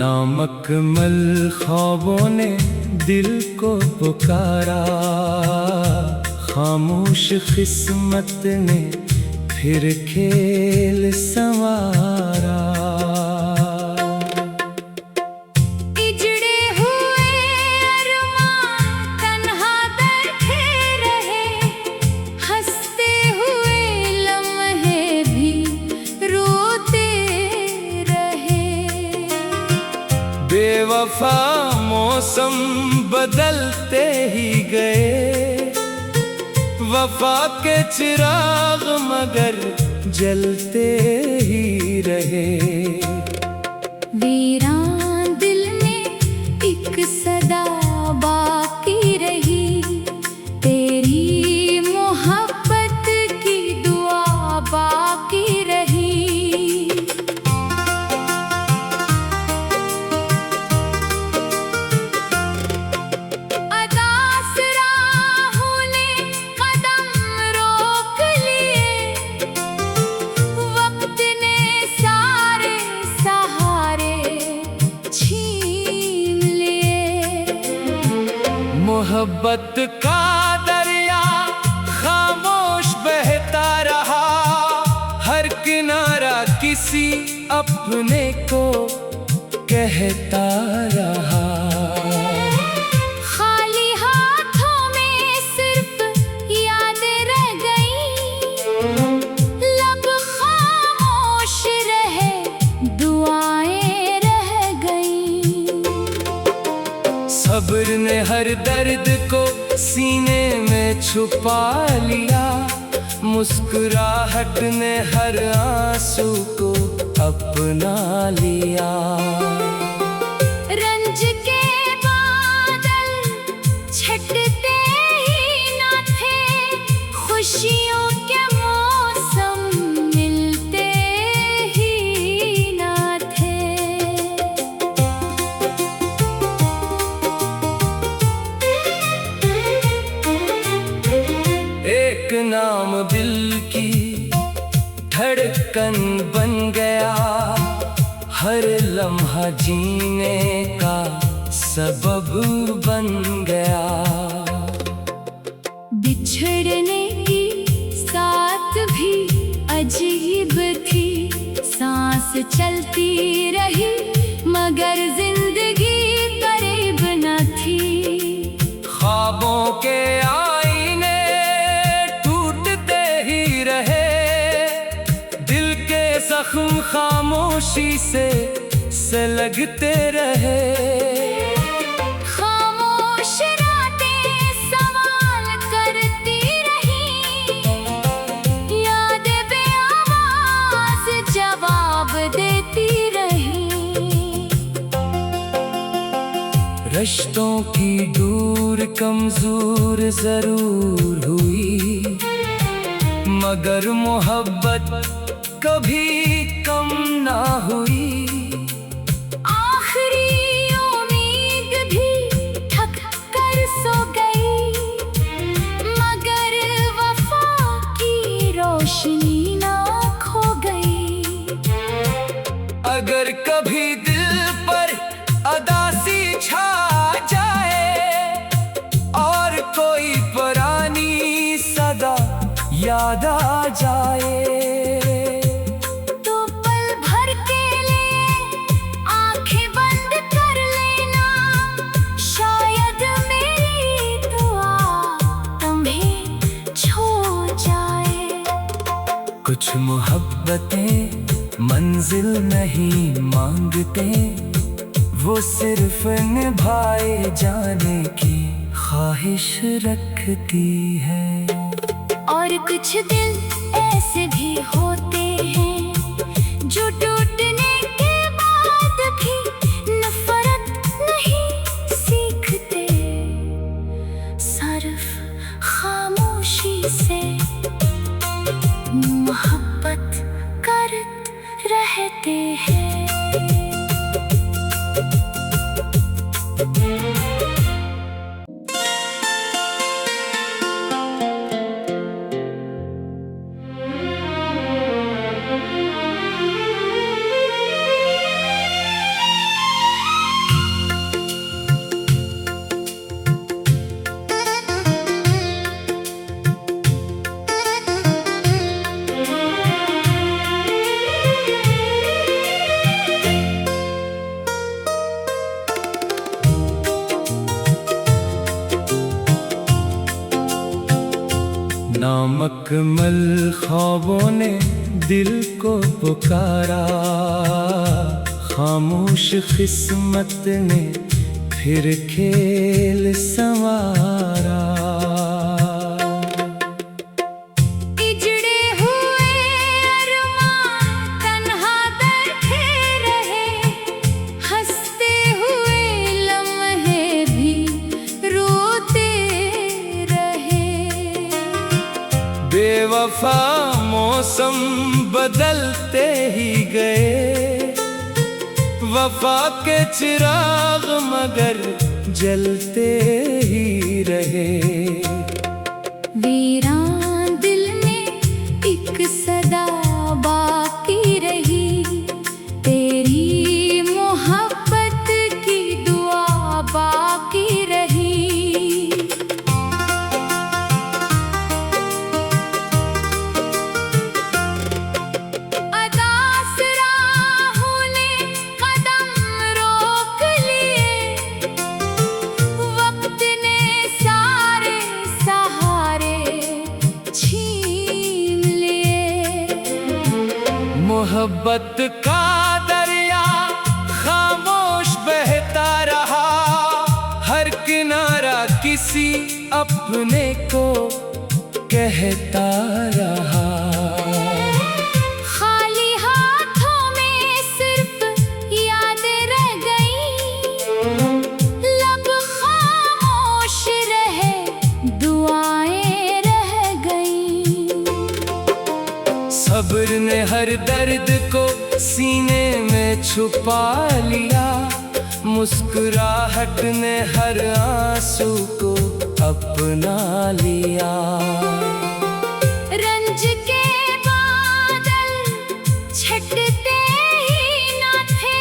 नामकमल ख्वाबों ने दिल को पुकारा, खामोश किस्मत ने फिर खेल संवारा। बेवफा मौसम बदलते ही गए, वफा के चिराग मगर जलते ही रहे। वीरान दिल में एक सदा बाकी रही, तेरी मोहब्बत की दुआ बाकी रही। मोहब्बत का दरिया खामोश बहता रहा, हर किनारा किसी अपने को कहता रहा। खाली हाथों में सिर्फ यादें रह गईं, लब खामोश रहे, दुआएं रह गईं। सब्र ने हर दर्द को सीने में छुपा लिया, मुस्कुराहट ने हर आंसू को अपना लिया। रंज के बादल छटते ही न थे, खुशियों के मौसम मिलते ही न थे। एक नाम दिल की धड़कन बन गया, हर लम्हा जीने का सबब बन गया। बिछड़ने की साथ भी अजीब थी, सांस चलती रही मगर जिंदगी करीब न थी। ख्वाबों के आईने टूटते ही रहे, दिल के जख्म खामोशी से लगते रहे। खामोश रातें सवाल करती रही, यादें बेआवाज़ जवाब देती रही। रिश्तों की दूर कमजोर जरूर हुई, मगर मोहब्बत कभी कम ना हुई। आखिरी उम्मीद भी थक कर सो गई, मगर वफा की रोशनी ना खो गई। अगर कभी दिल पर अदासी छा जाए और कोई पुरानी सदा याद आ जाए, तो पल भर के लिए आंखें बंद कर लेना, शायद मेरी दुआ तुम्हें छू जाए। कुछ मोहब्बतें मंजिल नहीं मांगते, वो सिर्फ निभाए जाने की ख्वाहिश रखती है। और कुछ दिल ऐसे भी होते हैं जो टूटने के बाद भी नफरत नहीं सीखते, सिर्फ खामोशी से मोहब्बत करते रहते हैं। नामकमल ख्वाबों ने दिल को पुकारा, खामोश किस्मत ने फिर खेल संवारा। इजड़े हुए अरमान तन्हा बैठे रहे, हंसते हुए लम्हे भी रोते रहे। बेवफा मौसम बदलते ही गए, वफा के चिराग मगर जलते ही रहे। वीरान दिल में एक सदा बाकी रही, तेरी मोहब्बत की दुआ बाकी रही। अदास राहों ने कदम रोक लिए, वक्त ने सारे सहारे छीन लिए। मोहब्बत का दरिया खामोश बहता रहा, हर किनारा किसी अपने को कहता रहा। खाली हाथों में सिर्फ यादें रह गईं, लब खामोश रहे, दुआएं रह गईं। सब्र ने हर दर्द को सीने में छुपा लिया, मुस्कुराहट ने हर आंसू को अपना लिया। रंज के बादल छटते ही न थे,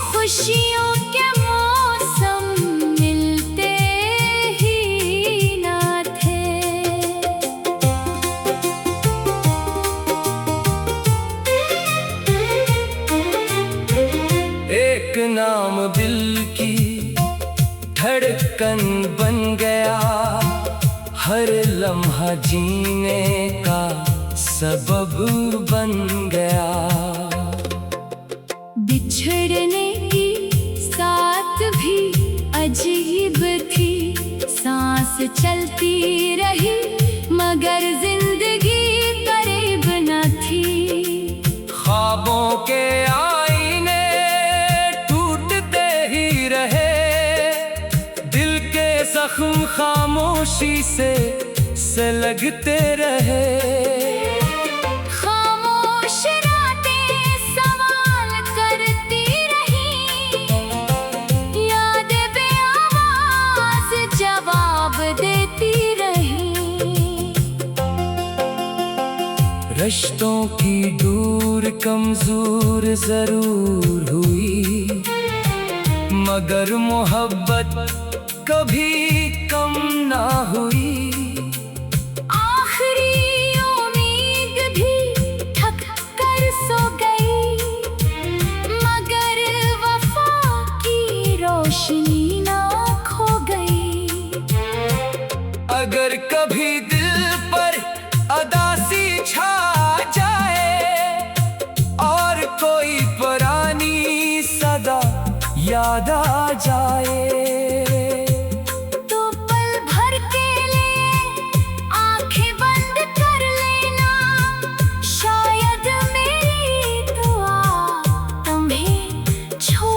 खुशियों के मौसम मिलते ही न थे। एक नाम दिल की धड़कन बन गया, हर लम्हा जीने का सबब बन गया। बिछड़ने की साथ भी अजीब थी, सांस चलती रही मगर जिंदगी करीब न थी। ख्वाबों के आईने टूटते ही रहे, दिल के जख्म खामोशी से लगते रहे। खामोश रातें सवाल करती रही, यादें बेआवाज़ जवाब देती रही। रिश्तों की दूर कमजोर जरूर हुई, मगर मोहब्बत कभी कम ना हुई। आखिरी उम्मीद भी थक कर सो गई, मगर वफा की रोशनी ना खो गई। अगर कभी दिल पर अदासी छा जाए और कोई पुरानी सदा याद आ जाए, तो पल भर के लिए आंखें बंद कर लेना, शायद मेरी दुआ तुम्हें छू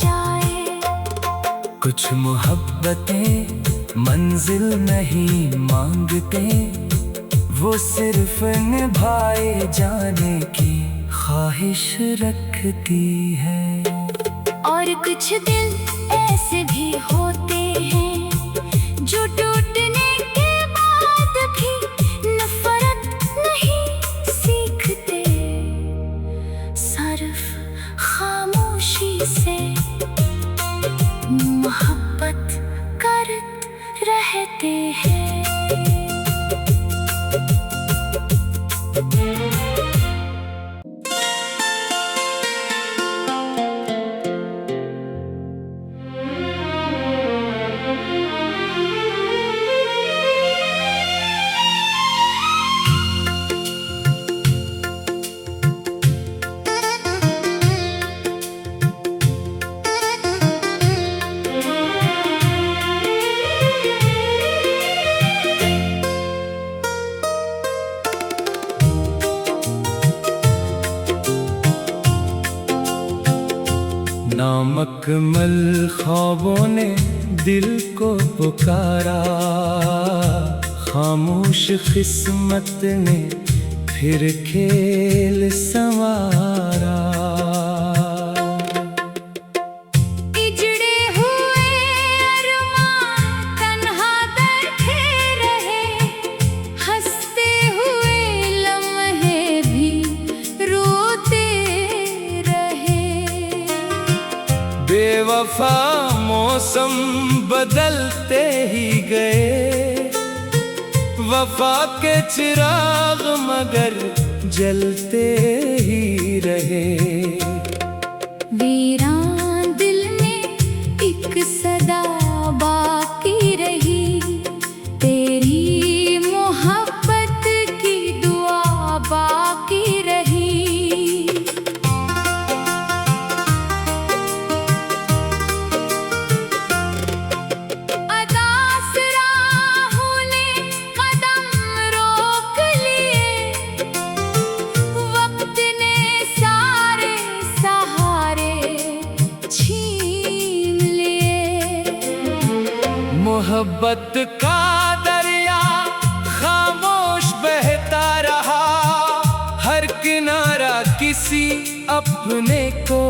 जाए। कुछ मोहब्बतें मंजिल नहीं मांगते, वो सिर्फ निभाए जाने की ख्वाहिश रखती है। और कुछ दिल ऐसे भी होते हैं जो टूटने के बाद भी नफरत नहीं सीखते, सिर्फ खामोशी से मोहब्बत करते रहते हैं। नामकमल ख्वाबों ने दिल को पुकारा, खामोश किस्मत ने फिर खेल संवारा। इजड़े हुए अरमान तन्हा बैठे रहे, हंसते हुए लम्हे भी रोते रहे। बेवफा मौसम बदलते ही गए, वफा के चिराग मगर जलते ही रहे। वीरान दिल में एक सदा बाकी रही, तेरी मोहब्बत की दुआ बाकी रही। मोहब्बत का दरिया खामोश बहता रहा, हर किनारा किसी अपने को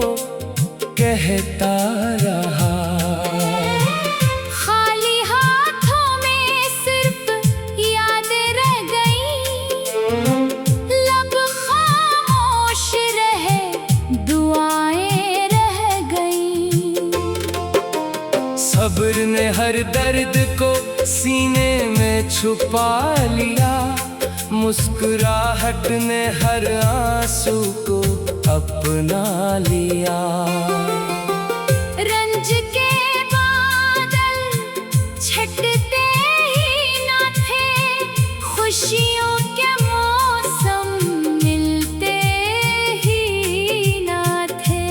कहता रहा। खाली हाथों में सिर्फ यादें रह गईं, लब खामोश रहे, दुआएं रह गईं। सब्र ने हर दर्द को सीने में छुपा लिया, मुस्कुराहट ने हर आंसू को अपना लिया। रंज के बादल छटते ही न थे, खुशियों के मौसम मिलते ही न थे।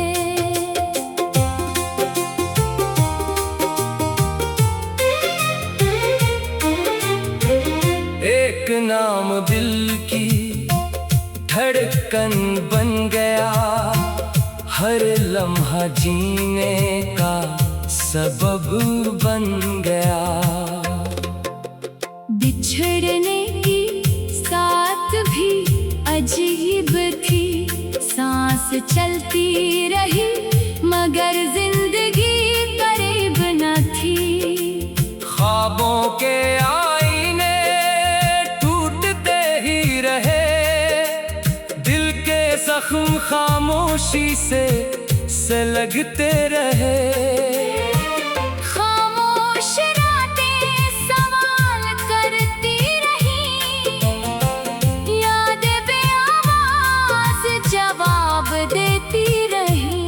एक नाम दिल की धड़कन बन गया, हर लम्हा जीने का सबब बन गया। बिछड़ने की साथ भी अजीब थी, सांस चलती रही मगर जिंदगी करीब न थी। ख्वाबों के आईने टूटते ही रहे, दिल के जख्म खामोशी से लगते रहे। खामोश रातें सवाल करती रही, यादें बेआवाज़ जवाब देती रही।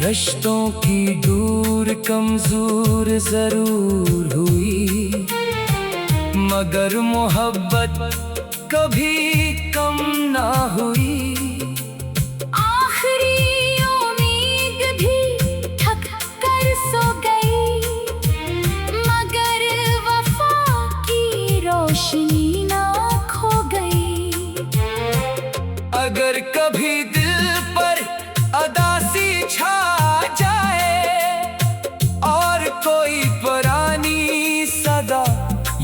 रिश्तों की दूर कमजोर जरूर हुई, मगर मोहब्बत कभी कम ना हुई। आखिरी उम्मीद भी थक कर सो गई, मगर वफा की रोशनी ना खो गई। अगर कभी दिल पर अदासी छा जाए और कोई पुरानी सदा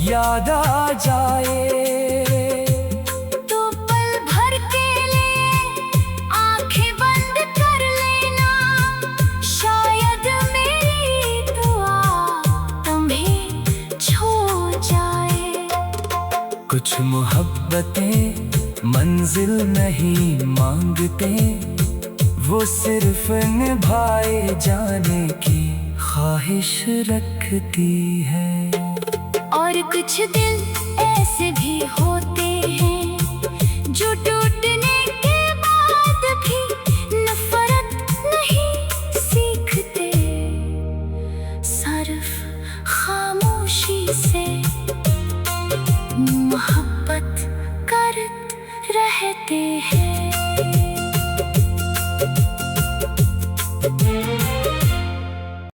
याद आ जाए, तो पल भर के लिए आंखें बंद कर लेना, शायद मेरी दुआ तुम्हें छू जाए। कुछ मोहब्बतें मंजिल नहीं मांगते, वो सिर्फ निभाए जाने की ख्वाहिश रखती है। और कुछ दिल ऐसे भी होते हैं जो टूटने के बाद भी नफरत नहीं सीखते, सिर्फ खामोशी से मोहब्बत करते रहते हैं।